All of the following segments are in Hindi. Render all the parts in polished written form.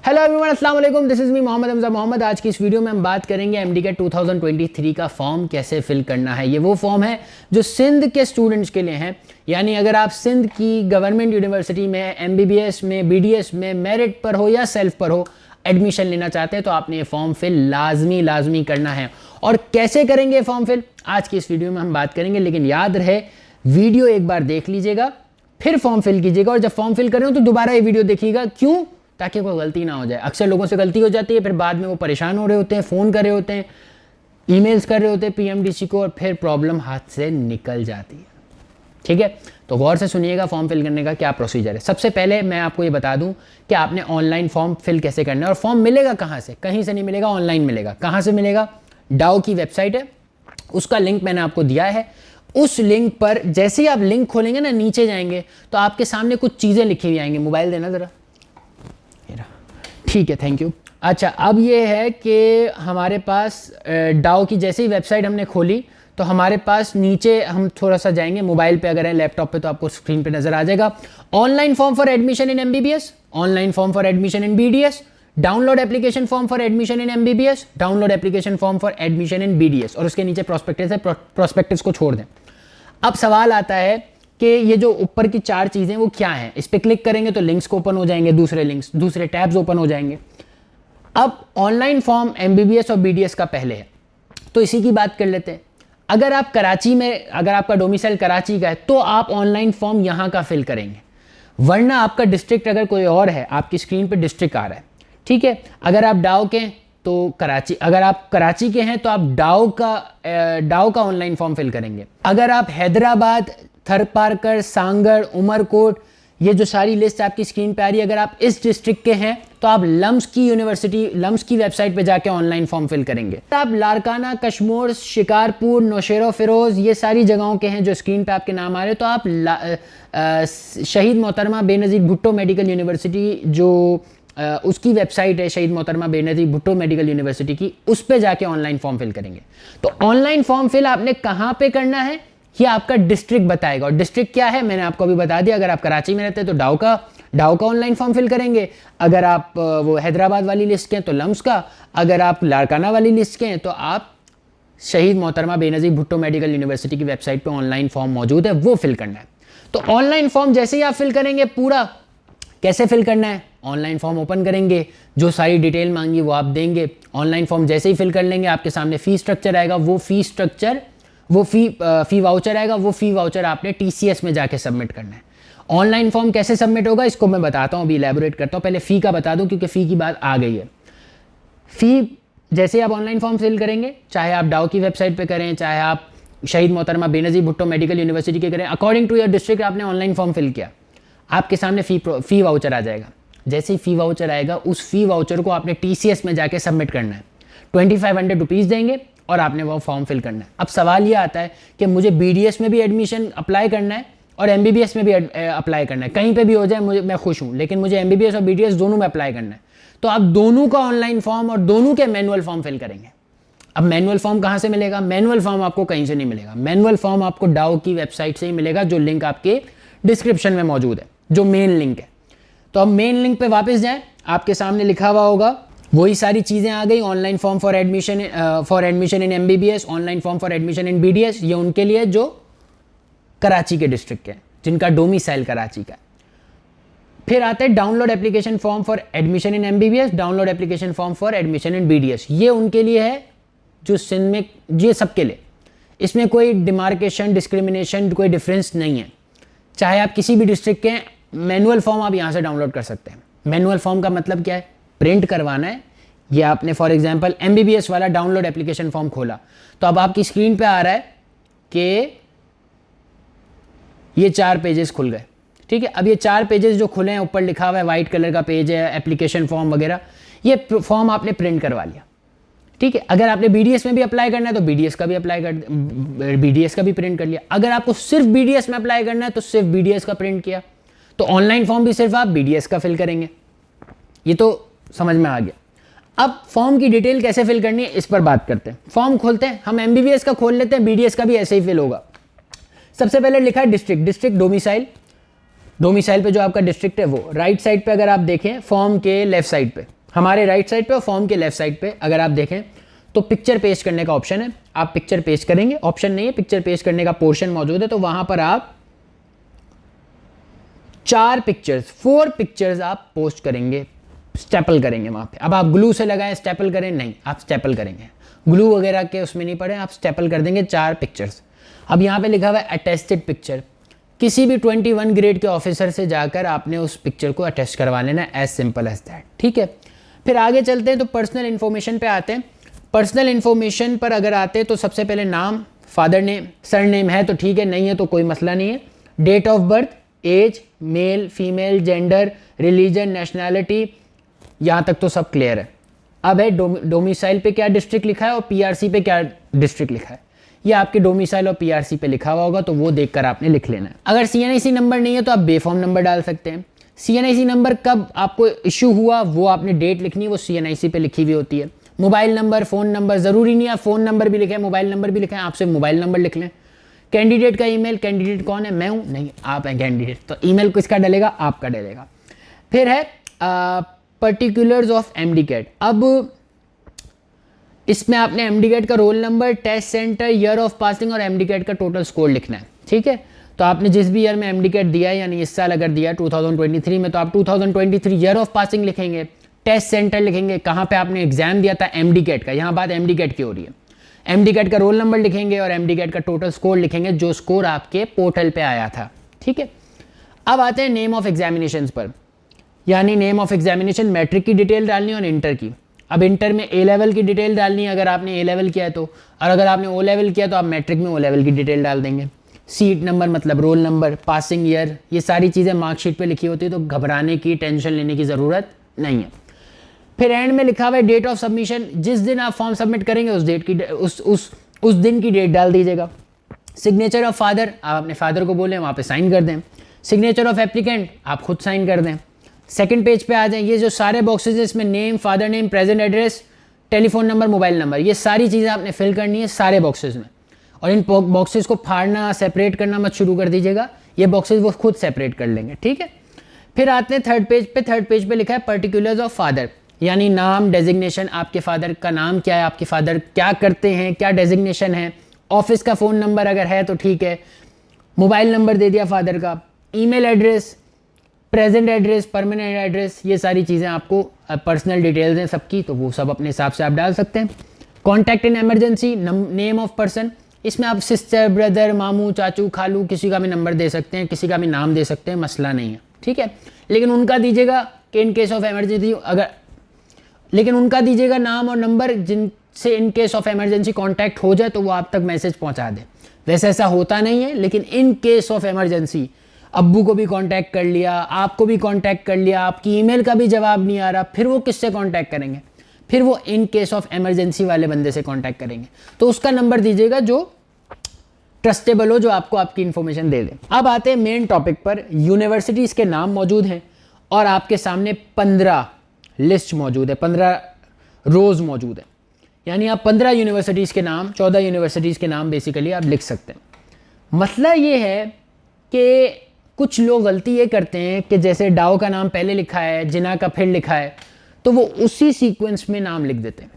हेलो एवरीवन, अस्सलाम वालेकुम। This is me Mohammad Hamza Mohammad. आज की इस वीडियो में हम बात करेंगे MDCAT 2023 का फॉर्म कैसे फिल करना है। ये वो फॉर्म है जो सिंध के स्टूडेंट्स के लिए है। यानी अगर आप सिंध की गवर्नमेंट यूनिवर्सिटी में MBBS में BDS में मेरिट पर हो या सेल्फ पर हो एडमिशन लेना चाहते हैं तो आपने ये फॉर्म फिल लाजमी करना है। और कैसे करेंगे फॉर्म फिल आज की इस वीडियो में हम बात करेंगे। लेकिन याद रहे वीडियो एक बार देख लीजिएगा फिर फॉर्म फिल कीजिएगा, और जब फॉर्म फिल करें तो दोबारा ये वीडियो देखिएगा। क्यों? ताकि कोई गलती ना हो जाए। अक्सर लोगों से गलती हो जाती है, फिर बाद में वो परेशान हो रहे होते हैं, फ़ोन कर रहे होते हैं, ईमेल्स कर रहे होते हैं PMDC को, और फिर प्रॉब्लम हाथ से निकल जाती है। ठीक है, तो गौर से सुनिएगा फॉर्म फिल करने का क्या प्रोसीजर है। सबसे पहले मैं आपको ये बता दूं कि आपने ऑनलाइन फॉर्म फिल कैसे करना है। और फॉर्म मिलेगा कहाँ से? कहीं से नहीं मिलेगा, ऑनलाइन मिलेगा। कहाँ से मिलेगा? डाओ की वेबसाइट है, उसका लिंक मैंने आपको दिया है। उस लिंक पर जैसे ही आप लिंक खोलेंगे ना, नीचे जाएंगे तो आपके सामने कुछ चीज़ें लिखी हुई आएंगी। मोबाइल देना ज़रा, ठीक है, थैंक यू। अच्छा, अब ये है कि हमारे पास डाओ की जैसे ही वेबसाइट हमने खोली तो हमारे पास नीचे हम थोड़ा सा जाएंगे। मोबाइल पे अगर है, लैपटॉप पे तो आपको स्क्रीन पे नजर आ जाएगा। Online form for admission in MBBS, online form for admission in BDS, download application form for admission in MBBS, download application form for admission in BDS, और उसके नीचे प्रोस्पेक्टस है, प्रोस्पेक्टस को छोड़ दें। अब सवाल आता है कि ये जो ऊपर की चार चीज़ें वो क्या हैं। इस पर क्लिक करेंगे तो लिंक्स को ओपन हो जाएंगे, दूसरे लिंक्स, दूसरे टैब्स ओपन हो जाएंगे। अब ऑनलाइन फॉर्म MBBS और BDS का पहले है, तो इसी की बात कर लेते हैं। अगर आप कराची में, अगर आपका डोमिसाइल कराची का है तो आप ऑनलाइन फॉर्म यहाँ का फिल करेंगे, वरना आपका डिस्ट्रिक्ट अगर कोई और है, आपकी स्क्रीन पे डिस्ट्रिक्ट आ रहा है, ठीक है। अगर आप डाओ के तो कराची, अगर आप कराची के हैं तो आप डाओ का ऑनलाइन फॉर्म फिल करेंगे। अगर आप हैदराबाद, थरपारकर, सांगड़, उमरकोट, ये जो सारी लिस्ट आपकी स्क्रीन पे आ रही है, अगर आप इस डिस्ट्रिक्ट के हैं तो आप लम्स की यूनिवर्सिटी, लम्स की वेबसाइट पे जाके ऑनलाइन फॉर्म फिल करेंगे। आप लारकाना, कश्मीर, शिकारपुर, नौशेरा फिरोज, ये सारी जगहों के हैं जो स्क्रीन पे आपके नाम आ रहे हैं, तो आप शहीद मोहतरमा बेनज़ीर भुट्टो मेडिकल यूनिवर्सिटी, जो उसकी वेबसाइट है शहीद मोहतरमा बेनज़ीर भुट्टो मेडिकल यूनिवर्सिटी की, उस पे जाके ऑनलाइन फॉर्म फिल करेंगे। तो ऑनलाइन फॉर्म फिल आपने कहाँ पे करना है ये आपका डिस्ट्रिक्ट बताएगा। और डिस्ट्रिक्ट क्या है मैंने आपको अभी बता दिया। अगर आप कराची में रहते हैं तो डाओ का ऑनलाइन फॉर्म फिल करेंगे। अगर आप वो हैदराबाद वाली लिस्ट के हैं तो लम्स का, अगर आप लारकाना वाली लिस्ट के हैं तो आप शहीद मोहतरमा बेनज़ीर भुट्टो मेडिकल यूनिवर्सिटी की वेबसाइट पे ऑनलाइन फॉर्म मौजूद है, वो फिल करना है। तो ऑनलाइन फॉर्म जैसे ही आप फिल करेंगे, पूरा कैसे फिल करना है, ऑनलाइन फॉर्म ओपन करेंगे, जो सारी डिटेल मांगी वो आप देंगे। ऑनलाइन फॉर्म जैसे ही फिल कर लेंगे आपके सामने फी स्ट्रक्चर आएगा। वो फी वाउचर आएगा। वो फी वाउचर आपने TCS में जाके सबमिट करना है। ऑनलाइन फॉर्म कैसे सबमिट होगा इसको मैं बताता हूँ, अभी इलेबोरेट करता हूँ। पहले फ़ी का बता दूँ क्योंकि फ़ी की बात आ गई है। फ़ी जैसे आप ऑनलाइन फॉर्म फिल करेंगे, चाहे आप डाओ की वेबसाइट पे करें, चाहे आप शहीद मोहतरमा बेनज़ीर भुट्टो मेडिकल यूनिवर्सिटी के करें, अकॉर्डिंग टू योर डिस्ट्रिक्ट आपने ऑनलाइन फॉर्म फिल किया, आपके सामने फ़ी वाउचर आ जाएगा। जैसे ही फ़ी वाउचर आएगा, उस फ़ी वाउचर को आपने TCS में जाके सबमिट करना है। 2500 रुपीज़ देंगे और आपने वो फॉर्म फिल करना है। अब सवाल ये आता है कि मुझे BDS में भी एडमिशन अप्लाई करना है और MBBS में भी अप्लाई करना है। कहीं पे भी हो जाए मैं खुश हूँ, लेकिन मुझे MBBS और BDS दोनों में अप्लाई करना है। तो आप दोनों का ऑनलाइन फॉर्म और दोनों के मैनुअल फॉर्म फिल करेंगे। अब मैनुअल फॉर्म कहाँ से मिलेगा? मैनुअल फॉर्म आपको कहीं से नहीं मिलेगा। मैनुअल फॉर्म आपको डाओ की वेबसाइट से ही मिलेगा, जो लिंक आपके डिस्क्रिप्शन में मौजूद है, जो मेन लिंक है। तो अब मेन लिंक पे वापस जाएं, आपके सामने लिखा हुआ होगा, वही सारी चीज़ें आ गई। Online form for admission in MBBS, online form for admission in BDS, ये उनके लिए जो कराची के डिस्ट्रिक्ट के, जिनका डोमिसाइल कराची का। फिर आते हैं download application form for admission in MBBS, download application form for admission in BDS, ये उनके लिए है जो सिंध में, ये सबके लिए। इसमें कोई डिमार्केशन, डिस्क्रिमिनेशन, कोई डिफरेंस नहीं है। चाहे आप किसी भी डिस्ट्रिक्ट के, मैनुअल फॉर्म आप यहाँ से डाउनलोड कर सकते हैं। मैनुअल फॉर्म का मतलब क्या है? प्रिंट करवाना है। ये आपने फॉर एग्जांपल MBBS वाला डाउनलोड एप्लीकेशन फॉर्म खोला तो अब आपकी स्क्रीन पे आ रहा है कि ये 4 पेजेस खुल गए, ठीक है। अब ये 4 पेजेस जो खुले हैं, ऊपर लिखा हुआ है, वाइट कलर का पेज है, एप्लीकेशन फॉर्म वगैरह, ये फॉर्म आपने प्रिंट करवा लिया, ठीक है। अगर आपने BDS में भी अप्लाई करना है तो BDS का भी प्रिंट कर लिया। अगर आपको सिर्फ BDS में अप्लाई करना है तो सिर्फ BDS का प्रिंट किया। तो ऑनलाइन फॉर्म भी सिर्फ आप BDS का फिल करेंगे। ये तो समझ में आ गया। अब फॉर्म की डिटेल कैसे फिल करनी है इस पर बात करते हैं। फॉर्म खोलते हैं, हम MBBS का खोल लेते हैं, BDS का भी ऐसे ही फिल होगा। सबसे पहले लिखा है डिस्ट्रिक्ट डोमिसाइल, डोमिसाइल पे जो आपका डिस्ट्रिक्ट है वो। राइट साइड पे अगर आप देखें फॉर्म के लेफ्ट साइड पे, हमारे राइट साइड पे और फॉर्म के लेफ्ट साइड पे अगर आप देखें तो पिक्चर पेस्ट करने का ऑप्शन है, आप पिक्चर पेस्ट करेंगे, ऑप्शन नहीं है, पिक्चर पेस्ट करने का पोर्शन मौजूद है, तो वहां पर आप 4 पिक्चर्स 4 पिक्चर्स आप पोस्ट करेंगे, स्टेपल करेंगे वहां पे। अब आप ग्लू से लगाएं स्टेपल करें, नहीं, आप स्टेपल करेंगे, ग्लू वगैरह के उसमें नहीं पड़े, आप स्टेपल कर देंगे 4 पिक्चर्स। अब यहाँ पे लिखा हुआ है अटेस्टेड पिक्चर, किसी भी 21 ग्रेड के ऑफिसर से जाकर आपने उस पिक्चर को अटेस्ट करवा लेना, एज सिंपल एज दैट, ठीक है। फिर आगे चलते हैं तो पर्सनल इन्फॉर्मेशन पे आते हैं। पर्सनल इन्फॉर्मेशन पर अगर आते हैं तो सबसे पहले नाम, फादर नेम, सर नेम है तो ठीक है, नहीं है तो कोई मसला नहीं है। Date of birth, age, male female, gender, religion, nationality, यहाँ तक तो सब क्लियर है। अब है डोमिसाइल पे क्या डिस्ट्रिक्ट लिखा है और पीआरसी पे क्या डिस्ट्रिक्ट लिखा है, ये आपके डोमिसाइल और पीआरसी पे लिखा हुआ होगा, तो वो देखकर आपने लिख लेना है। अगर सीएनआईसी नंबर नहीं है तो आप बेफॉर्म नंबर डाल सकते हैं। सीएनआईसी नंबर कब आपको इशू हुआ वो आपने डेट लिखनी है, वो सीएनआईसी पे लिखी हुई होती है। मोबाइल नंबर, फ़ोन नंबर, ज़रूरी नहीं है फ़ोन नंबर भी लिखें, मोबाइल नंबर भी लिखें, आप सिर्फ मोबाइल नंबर लिख लें। कैंडिडेट का ईमेल, कैंडिडेट कौन है, मैं हूँ, नहीं आप हैं कैंडिडेट, तो ईमेल किसका डलेगा, आपका डलेगा। फिर है पर्टिकुलर्स ऑफ एमडी-कैट। अब इसमें आपने एमडी-कैट का role number, test centre, year of passing और एमडी-कैट का टोटल स्कोर लिखना है, ठीक है। तो आपने जिस भी ईयर में एमडी-कैट दिया है, यानी इस साल अगर दिया 2023 में, तो आप 2023 ईयर ऑफ पासिंग लिखेंगे, टेस्ट सेंटर लिखेंगे, कहाँ पे आपने एग्जाम दिया था एमडी-कैट का, यहाँ बात एमडी-कैट की हो रही है। एमडी-कैट का रोल नंबर लिखेंगे और एमडी-कैट का टोटल स्कोर लिखेंगे, जो स्कोर आपके पोर्टल पे आया था, ठीक है। अब आते हैं नेम ऑफ एग्जामिनेशन पर, यानी नेम ऑफ एग्जामिनेशन, मैट्रिक की डिटेल डालनी है और इंटर की। अब इंटर में ए लेवल की डिटेल डालनी है अगर आपने ए लेवल किया है तो, और अगर आपने ओ लेवल किया तो आप मैट्रिक में ओ लेवल की डिटेल डाल देंगे। सीट नंबर मतलब रोल नंबर, पासिंग ईयर, ये सारी चीज़ें मार्कशीट पे लिखी होती है, तो घबराने की, टेंशन लेने की ज़रूरत नहीं है। फिर एंड में लिखा हुआ है डेट ऑफ सबमिशन, जिस दिन आप फॉर्म सबमिट करेंगे उस डेट की उस दिन की डेट डाल दीजिएगा। सिग्नेचर ऑफ फादर, आप अपने फादर को बोलें वहाँ पे साइन कर दें। सिग्नेचर ऑफ एप्लीकेंट, आप खुद साइन कर दें। सेकंड पेज पे आ जाएं, ये जो सारे बॉक्सेज हैं इसमें name, father name, present address, telephone number, mobile number, ये सारी चीज़ें आपने फिल करनी है सारे बॉक्सेज में। और इन बॉक्सेस को फाड़ना, सेपरेट करना मत शुरू कर दीजिएगा, ये बॉक्सेज वो खुद सेपरेट कर लेंगे, ठीक है। फिर आते हैं थर्ड पेज पे लिखा है पर्टिकुलर्स ऑफ फादर, यानी नाम, डेजिग्नेशन, आपके फादर का नाम क्या है, आपके फादर क्या करते हैं, क्या डेजिग्नेशन है, ऑफिस का फ़ोन नंबर अगर है तो ठीक है, मोबाइल नंबर दे दिया फादर का, email address, present address, permanent address, ये सारी चीज़ें आपको पर्सनल डिटेल्स हैं सबकी, तो वो सब अपने हिसाब से आप डाल सकते हैं। Contact in emergency, name of person, इसमें आप सिस्टर, ब्रदर, मामू, चाचू, खालू, किसी का भी नंबर दे सकते हैं, किसी का भी नाम दे सकते हैं, मसला नहीं है, ठीक है। लेकिन उनका दीजिएगा कि इन केस ऑफ एमरजेंसी अगर, लेकिन उनका दीजिएगा नाम और नंबर जिनसे in case of emergency contact हो जाए तो वो आप तक मैसेज पहुंचा दे। वैसे ऐसा होता नहीं है, लेकिन इन केस ऑफ एमरजेंसी अब्बू को भी कांटेक्ट कर लिया, आपको भी कांटेक्ट कर लिया, आपकी ईमेल का भी जवाब नहीं आ रहा, फिर वो किससे कांटेक्ट करेंगे, फिर वो इन केस ऑफ एमरजेंसी वाले बंदे से कांटेक्ट करेंगे। तो उसका नंबर दीजिएगा जो ट्रस्टेबल हो, जो आपको आपकी इंफॉर्मेशन दे दे। अब आते हैं मेन टॉपिक पर। यूनिवर्सिटीज के नाम मौजूद हैं और आपके सामने 15 लिस्ट मौजूद है, 15 रोज मौजूद है, यानी आप 15 यूनिवर्सिटीज़ के नाम, 14 यूनिवर्सिटीज़ के नाम बेसिकली आप लिख सकते हैं। मसला ये है कि कुछ लोग गलती ये करते हैं कि जैसे डाओ का नाम पहले लिखा है, जिना का फिर लिखा है, तो वो उसी सीक्वेंस में नाम लिख देते हैं।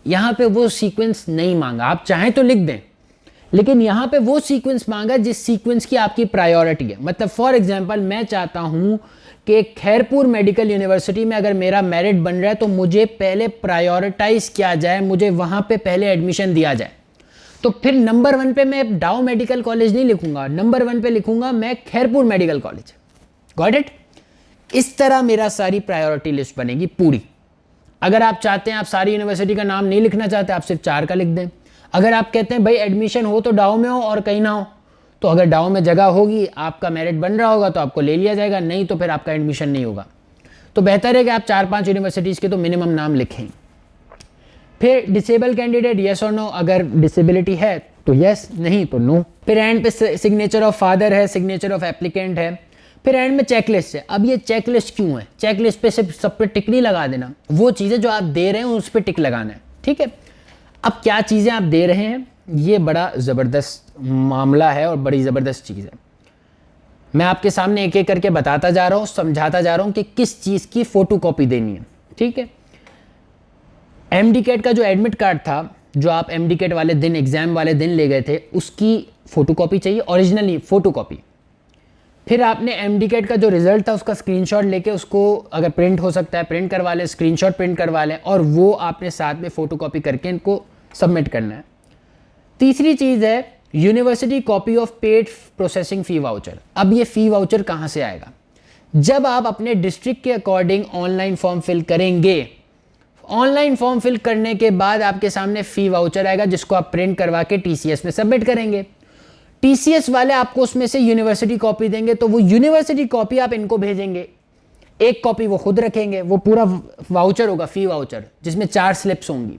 यहाँ पे वो सीक्वेंस नहीं मांगा, आप चाहें तो लिख दें, लेकिन यहाँ पे वो सीक्वेंस मांगा जिस सीक्वेंस की आपकी प्रायोरिटी है। मतलब फॉर एग्जांपल मैं चाहता हूँ कि खैरपुर मेडिकल यूनिवर्सिटी में अगर मेरा मेरिट बन रहा है तो मुझे पहले प्रायोरिटाइज किया जाए, मुझे वहाँ पे पहले एडमिशन दिया जाए। तो फिर नंबर 1 पे मैं डाउ मेडिकल कॉलेज नहीं लिखूंगा, नंबर 1 पे लिखूंगा मैं Khairpur medical college. Got it? इस तरह मेरा सारी प्रायोरिटी लिस्ट बनेगी पूरी। अगर आप चाहते हैं, आप सारी यूनिवर्सिटी का नाम नहीं लिखना चाहते, आप सिर्फ 4 का लिख दें। अगर आप कहते हैं भाई एडमिशन हो तो डाउ में हो और कहीं ना हो, तो अगर डाउ में जगह होगी, आपका मेरिट बन रहा होगा तो आपको ले लिया जाएगा, नहीं तो फिर आपका एडमिशन नहीं होगा। तो बेहतर है कि आप 4-5 यूनिवर्सिटीज़ के तो मिनिमम नाम लिखें। फिर डिसेबल कैंडिडेट, येस और नो, अगर डिसेबिलिटी है तो येस, नहीं तो नो। फिर एंड पे सिग्नेचर ऑफ फादर है, सिग्नेचर ऑफ एप्लीकेंट है। फिर एंड में चेकलिस्ट है। अब ये चेकलिस्ट क्यों है? चेकलिस्ट पे सिर्फ सब पे टिक नहीं लगा देना, वो चीज़ें जो आप दे रहे हैं उस पर टिक लगाना है, ठीक है। अब क्या चीज़ें आप दे रहे हैं, ये बड़ा ज़बरदस्त मामला है और बड़ी ज़बरदस्त चीज़ है। मैं आपके सामने एक एक करके बताता जा रहा हूँ, समझाता जा रहा हूँ कि किस चीज़ की फोटोकॉपी देनी है, ठीक है। एमडीकेट का जो एडमिट कार्ड था, जो आप एमडीकेट वाले दिन, एग्जाम वाले दिन ले गए थे, उसकी फोटोकॉपी चाहिए, ओरिजिनल नहीं, फोटोकॉपी। फिर आपने एमडीकेट का जो रिजल्ट था उसका स्क्रीनशॉट लेके उसको अगर प्रिंट हो सकता है प्रिंट करवा लें, स्क्रीनशॉट प्रिंट करवा लें, और वो आपने साथ में फोटोकॉपी करके इनको सबमिट करना है। तीसरी चीज़ है university copy of paid processing fee voucher. अब ये फ़ी वाउचर कहाँ से आएगा? जब आप अपने डिस्ट्रिक्ट के अकॉर्डिंग ऑनलाइन फॉर्म फिल करेंगे, ऑनलाइन फॉर्म फिल करने के बाद आपके सामने फ़ी वाउचर आएगा जिसको आप प्रिंट करवा के टीसीएस में सबमिट करेंगे। टीसीएस वाले आपको उसमें से यूनिवर्सिटी कॉपी देंगे, तो वो यूनिवर्सिटी कॉपी आप इनको भेजेंगे, एक कॉपी वो खुद रखेंगे। वो पूरा वाउचर होगा फ़ी वाउचर जिसमें 4 स्लिप्स होंगी,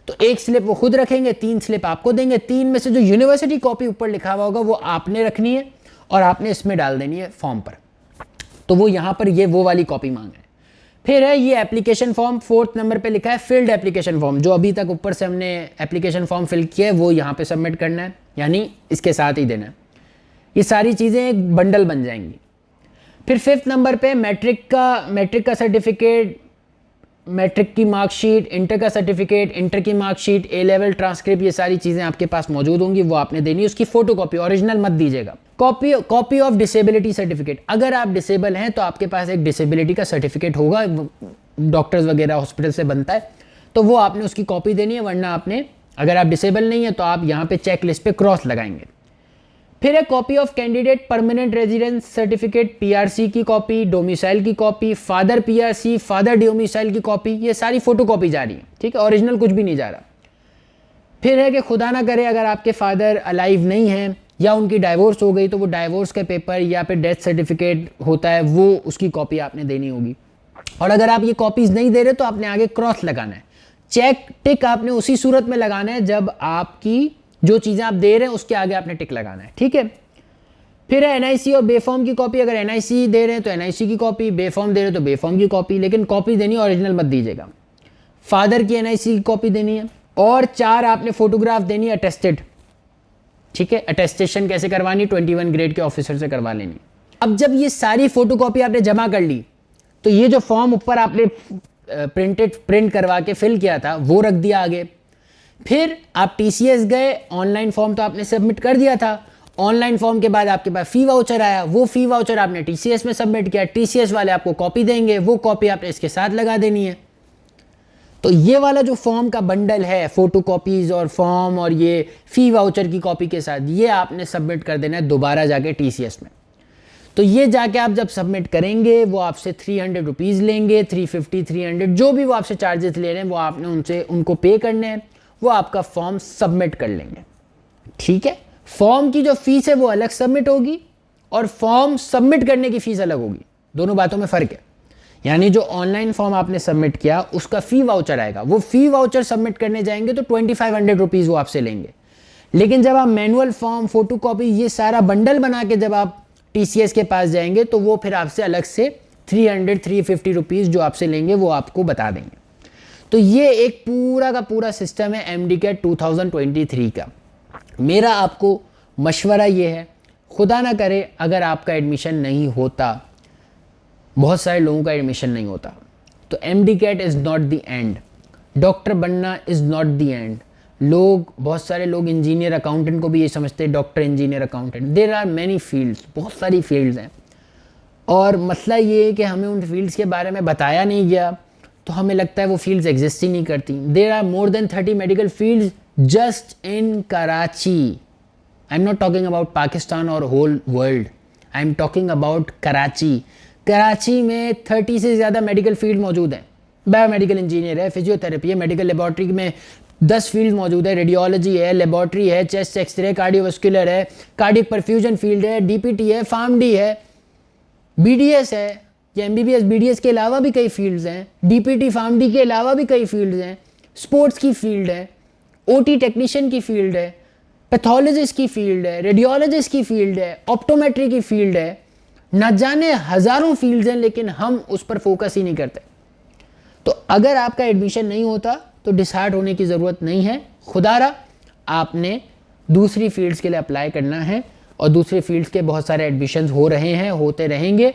तो एक स्लिप वो खुद रखेंगे, 3 स्लिप आपको देंगे। 3 में से जो यूनिवर्सिटी कॉपी ऊपर लिखा हुआ होगा वो आपने रखनी है और आपने इसमें डाल देनी है फॉर्म पर। तो वो यहाँ पर ये वो वाली कॉपी मांग रहे हैं। फिर है ये एप्लीकेशन फॉर्म, 4th नंबर पे लिखा है फील्ड एप्लीकेशन फॉर्म। जो अभी तक ऊपर से हमने एप्लीकेशन फॉर्म फिल किया है वो यहाँ पे सबमिट करना है, यानी इसके साथ ही देना है। ये सारी चीज़ें एक बंडल बन जाएंगी। फिर 5th नंबर पे मैट्रिक का सर्टिफिकेट, मैट्रिक की मार्कशीट, इंटर का सर्टिफिकेट, इंटर की मार्कशीट, ए लेवल ट्रांसक्रिप्ट, ये सारी चीज़ें आपके पास मौजूद होंगी, वो आपने देनी है। उसकी फोटोकॉपी, ओरिजिनल मत दीजिएगा। कॉपी ऑफ डिसेबिलिटी सर्टिफिकेट, अगर आप डिसेबल हैं तो आपके पास एक डिसेबिलिटी का सर्टिफिकेट होगा, डॉक्टर्स वगैरह हॉस्पिटल से बनता है, तो वो आपने उसकी कॉपी देनी है। वरना आपने, अगर आप डिसेबल नहीं है तो आप यहाँ पे चेक लिस्ट पे क्रॉस लगाएंगे। फिर है copy of candidate permanent residence certificate, PRC की कॉपी, डोमिसाइल की copy, father PRC, father domicile की कॉपी, ये सारी फोटोकॉपी जा रही है, ठीक है, ओरिजिनल कुछ भी नहीं जा रहा। फिर है कि खुदा ना करे अगर आपके फादर अलाइव नहीं हैं या उनकी डाइवोर्स हो गई, तो वो डाइवोर्स के पेपर या फिर डेथ सर्टिफिकेट होता है, वो उसकी कॉपी आपने देनी होगी। और अगर आप ये कॉपीज नहीं दे रहे तो आपने आगे क्रॉस लगाना है, चेक टिक आपने उसी सूरत में लगाना है जब आपकी जो चीज़ें आप दे रहे हैं उसके आगे आपने टिक लगाना है, ठीक है। फिर है एनआईसी और बेफॉर्म की कॉपी, अगर एनआईसी दे रहे हैं तो एनआईसी की कॉपी, बेफॉर्म दे रहे हैं तो बेफॉर्म की कॉपी, लेकिन कॉपी देनी ओरिजिनल मत दीजिएगा। फादर की एनआईसी की कॉपी देनी है, और 4 आपने फोटोग्राफ देनी है अटेस्टेड, ठीक है। अटेस्टेशन कैसे करवानी? 21 ग्रेड के ऑफिसर से करवा लेनी। अब जब ये सारी फोटोकॉपी आपने जमा कर ली तो ये जो फॉर्म ऊपर आपने प्रिंट करवा के फिल किया था वो रख दिया आगे। फिर आप टीसीएस गए, ऑनलाइन फॉर्म तो आपने सबमिट कर दिया था। ऑनलाइन फॉर्म के बाद आपके पास फ़ी वाउचर आया, वो फ़ी वाउचर आपने टीसीएस में सबमिट किया, टीसीएस वाले आपको कॉपी देंगे, वो कॉपी आपने इसके साथ लगा देनी है। तो ये वाला जो फॉर्म का बंडल है, फोटोकॉपीज और फॉर्म और ये फ़ी वाउचर की कॉपी के साथ, ये आपने सबमिट कर देना है दोबारा जाके टीसीएस में। तो ये जाके आप जब सबमिट करेंगे वो आपसे 300 रुपीज़ लेंगे, 350, 300 जो भी वो आपसे चार्जेस ले रहे हैं वो आपने उनको पे करने हैं, वो आपका फॉर्म सबमिट कर लेंगे, ठीक है। फॉर्म की जो फीस है वो अलग सबमिट होगी और फॉर्म सबमिट करने की फीस अलग होगी, दोनों बातों में फ़र्क है। यानी जो ऑनलाइन फॉर्म आपने सबमिट किया उसका फ़ी वाउचर आएगा, वो फ़ी वाउचर सबमिट करने जाएंगे तो 2500 रुपीज़ वो आपसे लेंगे। लेकिन जब आप मैनुअल फॉर्म, फोटोकॉपी, ये सारा बंडल बना के जब आप टीसीएस के पास जाएंगे तो वो फिर आपसे अलग से 300-350 रुपीज़ जो आपसे लेंगे वो आपको बता देंगे। तो ये एक पूरा का पूरा सिस्टम है एमडीकेट 2023 का। मेरा आपको मशवरा ये है, खुदा ना करे अगर आपका एडमिशन नहीं होता, बहुत सारे लोगों का एडमिशन नहीं होता, तो MDCAT is not the end. Doctor बनना इज़ नॉट द एंड। बहुत सारे लोग इंजीनियर, अकाउंटेंट को भी ये समझते हैं doctor, engineer, accountant. There are many fields, बहुत सारी फील्ड्स हैं, और मसला ये है कि हमें उन फील्ड्स के बारे में बताया नहीं गया तो हमें लगता है वो फील्ड्स एग्जिस्ट ही नहीं करती। There are more than 30 medical fields just in Karachi. I am not talking about Pakistan और whole world, I am talking about Karachi. Karachi में 30 से ज़्यादा मेडिकल फील्ड मौजूद हैं। बायोमेडिकल इंजीनियर है, फिजियोथेरेपी है, मेडिकल लेबॉर्ट्री में 10 फील्ड मौजूद है, रेडियोलॉजी है, लेबॉर्ट्री है, चेस्ट एक्सरे, कार्डियोवास्कुलर है, कार्डियक परफ्यूजन फील्ड है, डीपीटी है, फार्मडी है, बीडीएस है, या एमबीबीएस बीडीएस के अलावा भी कई फील्ड्स हैं, डीपीटी फार्मडी के अलावा भी कई फील्ड्स हैं, स्पोर्ट्स की फील्ड है, ओटी टेक्नीशियन की फील्ड है, पैथोलॉजिस्ट की फील्ड है, रेडियोलॉजिस्ट की फील्ड है, ऑप्टोमेट्री की फील्ड है, न जाने हज़ारों फील्ड्स हैं, लेकिन हम उस पर फोकस ही नहीं करते। तो अगर आपका एडमिशन नहीं होता तो डिसहार्ट होने की ज़रूरत नहीं है। खुदारा आपने दूसरी फील्ड्स के लिए अप्लाई करना है, और दूसरे फील्ड्स के बहुत सारे एडमिशन्स हो रहे हैं, होते रहेंगे,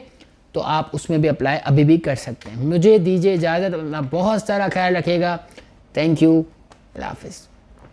तो आप उसमें भी अप्लाई अभी भी कर सकते हैं। मुझे दीजिए इजाज़त, अपना बहुत सारा ख्याल रखिएगा। थैंक यू, अल्लाह हाफ़िज़।